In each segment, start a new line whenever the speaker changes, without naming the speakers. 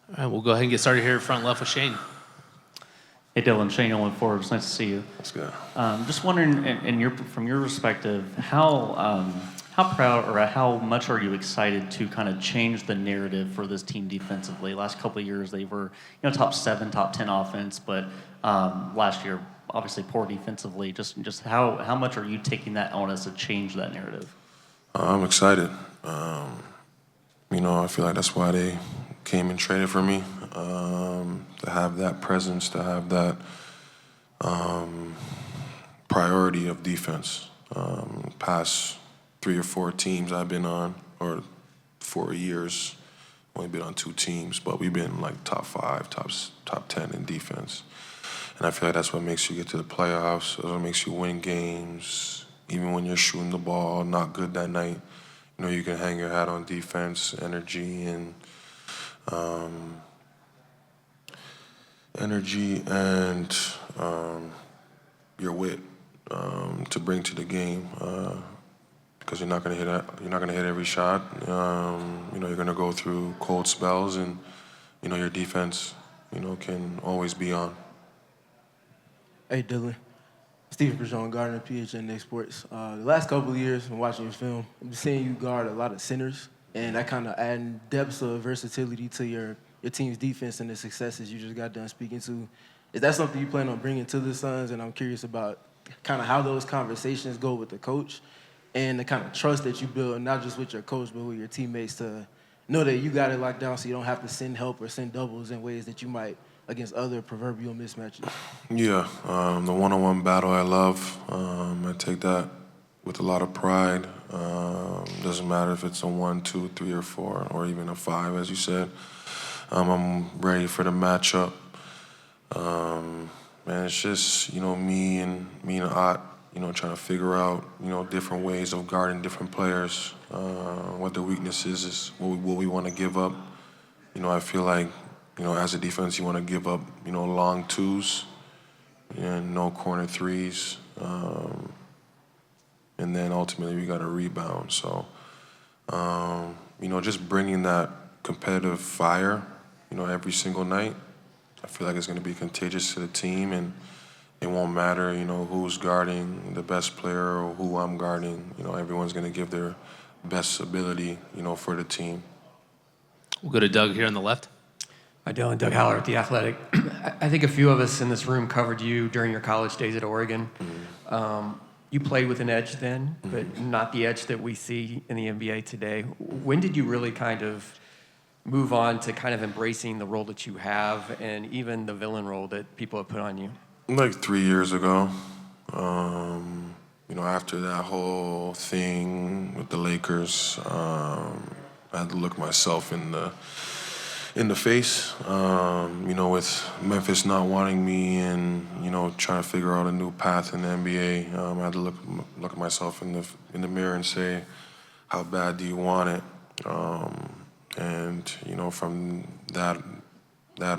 All right, we'll go ahead and get started here front left with Shane.
Hey, Dillon, Shane Owen Forbes. Nice to see you.
That's good.
Just wondering, from your perspective, how proud or how much are you excited to kind of change the narrative for this team defensively? Last couple of years, they were top 7, top 10 offense, but last year, obviously poor defensively. Just how much are you taking that onus to change that narrative?
I'm excited. I feel like that's why they came and traded for me, to have that presence, to have that priority of defense. Past 3 or 4 teams I've been on, or 4 years, only been on 2 teams, but we've been like top 5, top 10 in defense. And I feel like that's what makes you get to the playoffs. That's what makes you win games, even when you're shooting the ball not good that night. You can hang your hat on defense, energy, and your wit to bring to the game. Because you're not gonna hit every shot. You're gonna go through cold spells, and your defense, can always be on.
Hey, Dillon. Stephen Bergeron, Gardner, PHNX Sports. The last couple of years, when watching your film, I'm seeing you guard a lot of centers, and that kind of adding depth of versatility to your team's defense and the successes you just got done speaking to. Is that something you plan on bringing to the Suns? And I'm curious about kind of how those conversations go with the coach and the kind of trust that you build, not just with your coach, but with your teammates, to know that you got it locked down so you don't have to send help or send doubles in ways that you might against other proverbial mismatches.
Yeah, the one-on-one battle I love. I take that with a lot of pride. Doesn't matter if it's a 1, 2, 3, or 4, or even a 5, as you said. I'm ready for the matchup. And it's just, me and Ott, trying to figure out, different ways of guarding different players, what their weaknesses is, what we want to give up. I feel like, as a defense, you want to give up, long 2s and no corner 3s. And then ultimately we got to rebound. So, just bringing that competitive fire, every single night, I feel like it's going to be contagious to the team, and it won't matter, who's guarding the best player or who I'm guarding. Everyone's going to give their best ability, for the team.
We'll go to Doug here on the left.
Hi, Dillon. Doug Haller at The Athletic. I think a few of us in this room covered you during your college days at Oregon. You played with an edge then, but not the edge that we see in the NBA today. When did you really kind of move on to kind of embracing the role that you have and even the villain role that people have put on you?
Like 3 years ago, after that whole thing with the Lakers, I had to look myself in the face, with Memphis not wanting me and, trying to figure out a new path in the NBA. I had to look at myself in the mirror and say, how bad do you want it? And, from that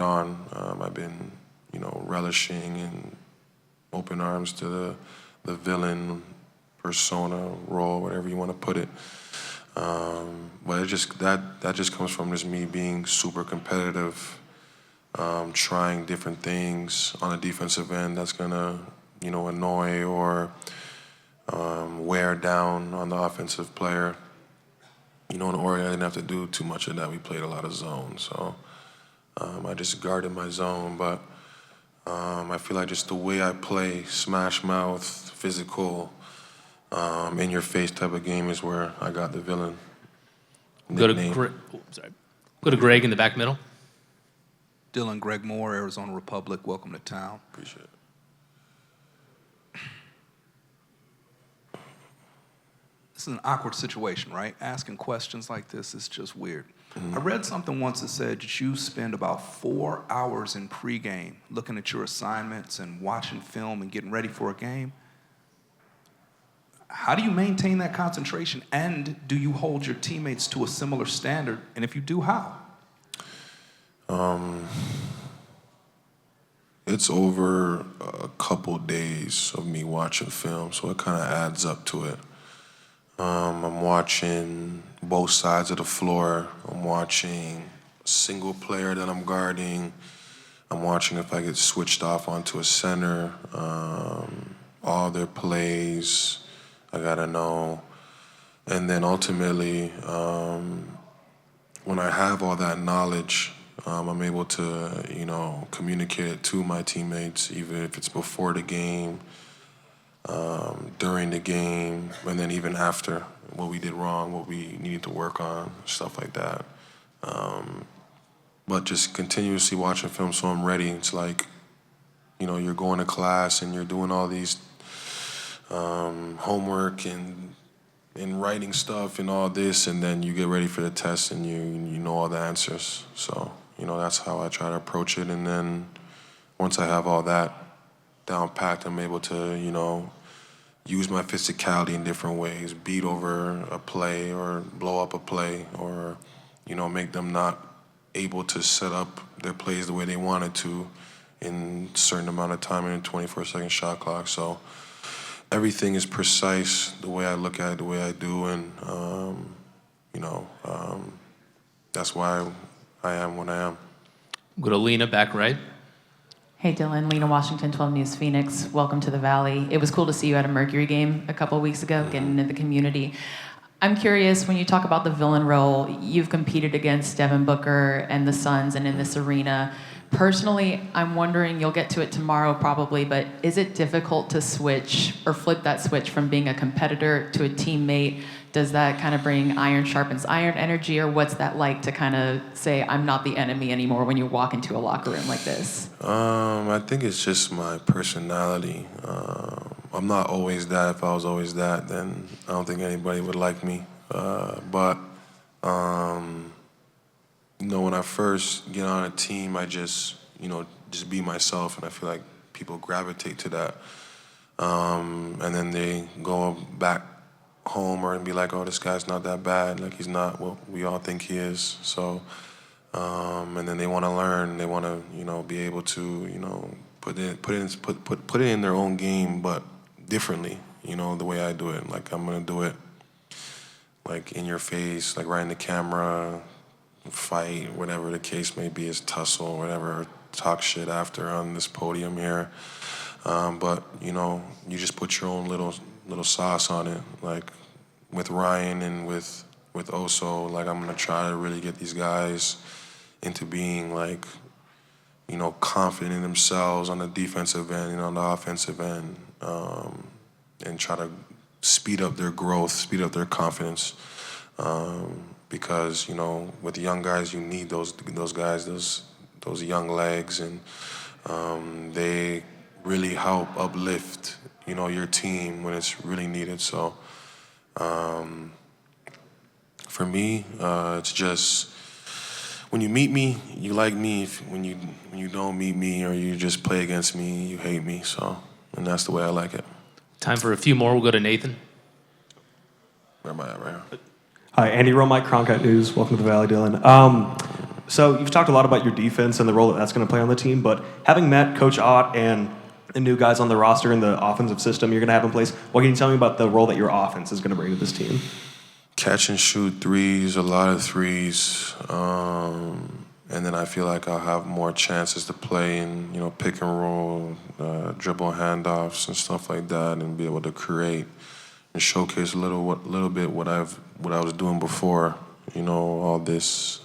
on, I've been, relishing in open arms to the villain persona role, whatever you want to put it. But that just comes from just me being super competitive, trying different things on the defensive end that's gonna, annoy or wear down on the offensive player. In Oregon, I didn't have to do too much of that. We played a lot of zone, so I just guarded my zone. But I feel like just the way I play, smash mouth, physical, in your face type of game is where I got the villain nickname.
Go to Greg in the back middle.
Dillon, Greg Moore, Arizona Republic. Welcome to town.
Appreciate it.
This is an awkward situation, right? Asking questions like this is just weird. I read something once that said that you spend about 4 hours in pregame looking at your assignments and watching film and getting ready for a game. How do you maintain that concentration, and do you hold your teammates to a similar standard? And if you do, how?
It's over a couple days of me watching film, so it kind of adds up to it. I'm watching both sides of the floor. I'm watching single player that I'm guarding. I'm watching if I get switched off onto a center. All their plays, I gotta know. And then ultimately, when I have all that knowledge, I'm able to, communicate it to my teammates, even if it's before the game, during the game, and then even after, what we did wrong, what we needed to work on, stuff like that. But just continuously watching film so I'm ready. It's like, you're going to class and you're doing all these homework and writing stuff and all this, and then you get ready for the test and you know all the answers. So, that's how I try to approach it. And then once I have all that down packed, I'm able to, use my physicality in different ways, beat over a play or blow up a play or, make them not able to set up their plays the way they wanted to in a certain amount of time in a 24-second shot clock. So everything is precise the way I look at it, the way I do, and that's why I am what I am.
Go to Lena, back right.
Hey Dillon, Lena Washington, 12 News Phoenix. Welcome to the Valley. It was cool to see you at a Mercury game a couple of weeks ago, getting into the community. I'm curious, when you talk about the villain role, you've competed against Devin Booker and the Suns and in this arena. Personally, I'm wondering, you'll get to it tomorrow probably, but is it difficult to switch or flip that switch from being a competitor to a teammate? Does that kind of bring iron sharpens iron energy, or what's that like to kind of say, I'm not the enemy anymore when you walk into a locker room like this?
I think it's just my personality. I'm not always that. If I was always that, then I don't think anybody would like me. But when I first get on a team, I just be myself, and I feel like people gravitate to that. And then they go back home and be like, oh, this guy's not that bad. Like, he's not what we all think he is. So, and then they want to learn. They want to, be able to, put it in their own game, but differently. The way I do it. Like, I'm gonna do it, like, in your face, like right in the camera, fight, whatever the case may be, is tussle, whatever, talk shit after on this podium here. But you just put your own little sauce on it. Like with Ryan and with Oso, like, I'm gonna try to really get these guys into being like, confident in themselves on the defensive end and on the offensive end, and try to speed up their growth, speed up their confidence. Because with young guys, you need those guys, those young legs, and they really help uplift your team when it's really needed. So for me, it's just when you meet me, you like me. When you don't meet me or you just play against me, you hate me. So, and that's the way I like it.
Time for a few more. We'll go to Nathan.
Where am I at right now?
Hi, Andy Romite, Cronkite News. Welcome to the Valley, Dillon. So you've talked a lot about your defense and the role that that's going to play on the team, but having met Coach Ott and the new guys on the roster and the offensive system you're going to have in place, what can you tell me about the role that your offense is going to bring to this team?
Catch and shoot threes, a lot of threes, and then I feel like I'll have more chances to play in, pick and roll, dribble handoffs and stuff like that, and be able to create and showcase a little bit what I was doing before, all this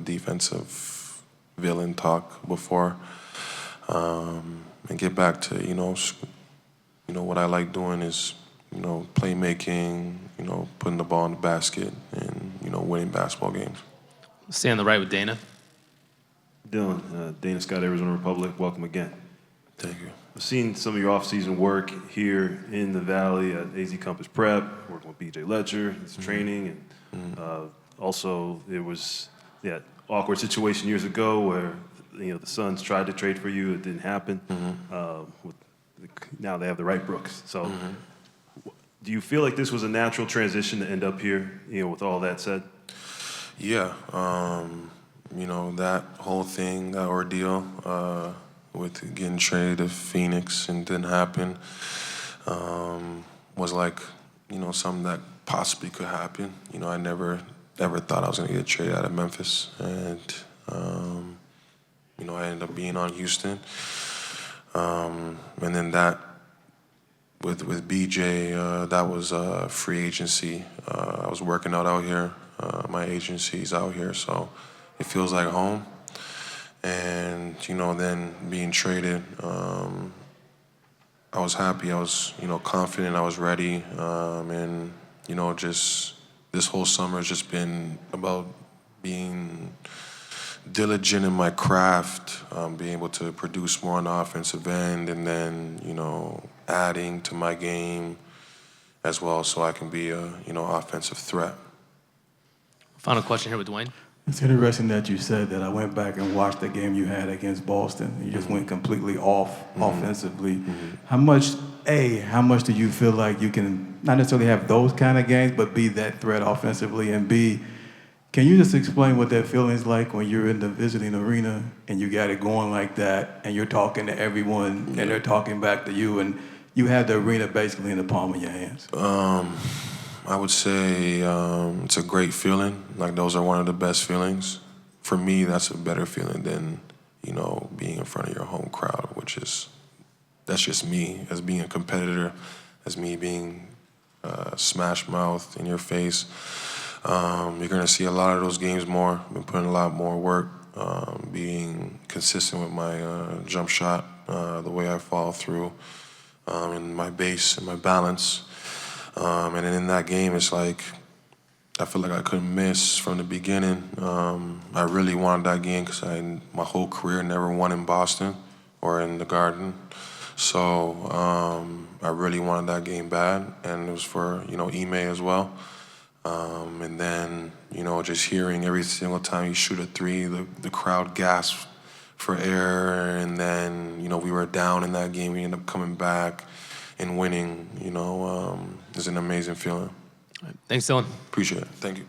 defensive villain talk before, and get back to what I like doing is playmaking, putting the ball in the basket, and winning basketball games.
Stay on the right with Dana.
Dillon, Dana Scott, Arizona Republic, welcome again.
Thank you.
I've seen some of your off-season work here in the Valley at AZ Compass Prep, working with BJ Letcher, his training, and also there was that awkward situation years ago where the Suns tried to trade for you, it didn't happen. Now they have the Wright Brooks. So, do you feel like this was a natural transition to end up here? With all that said.
Yeah, that whole thing, that ordeal with getting traded to Phoenix and didn't happen was like, something that possibly could happen. I never ever thought I was going to get traded out of Memphis. And, I ended up being on Houston. And then that, with BJ, that was free agency. I was working out here. My agency's out here, so it feels like home. And, then being traded, I was happy. I was, confident. I was ready. And, just this whole summer has just been about being diligent in my craft, being able to produce more on the offensive end, and then, adding to my game as well so I can be a, offensive threat.
Final question here with Dwayne.
It's interesting that you said that. I went back and watched the game you had against Boston. You just went completely off offensively. How much do you feel like you can not necessarily have those kind of games, but be that threat offensively? And B, can you just explain what that feeling is like when you're in the visiting arena and you got it going like that and you're talking to everyone and they're talking back to you and you have the arena basically in the palm of your hands?
I would say it's a great feeling. Like, those are one of the best feelings. For me, that's a better feeling than, being in front of your home crowd, that's just me as being a competitor, as me being smash mouth in your face. You're going to see a lot of those games more. I've been putting a lot more work, being consistent with my jump shot, the way I follow through, and my base and my balance. And then in that game, it's like I feel like I couldn't miss from the beginning. I really wanted that game because my whole career never won in Boston or in the Garden. So I really wanted that game bad, and it was for, Ime as well. And then, just hearing every single time you shoot a three, the crowd gasps for air. And then, we were down in that game. We ended up coming back and winning, is an amazing feeling.
Thanks, Dillon.
Appreciate it. Thank you.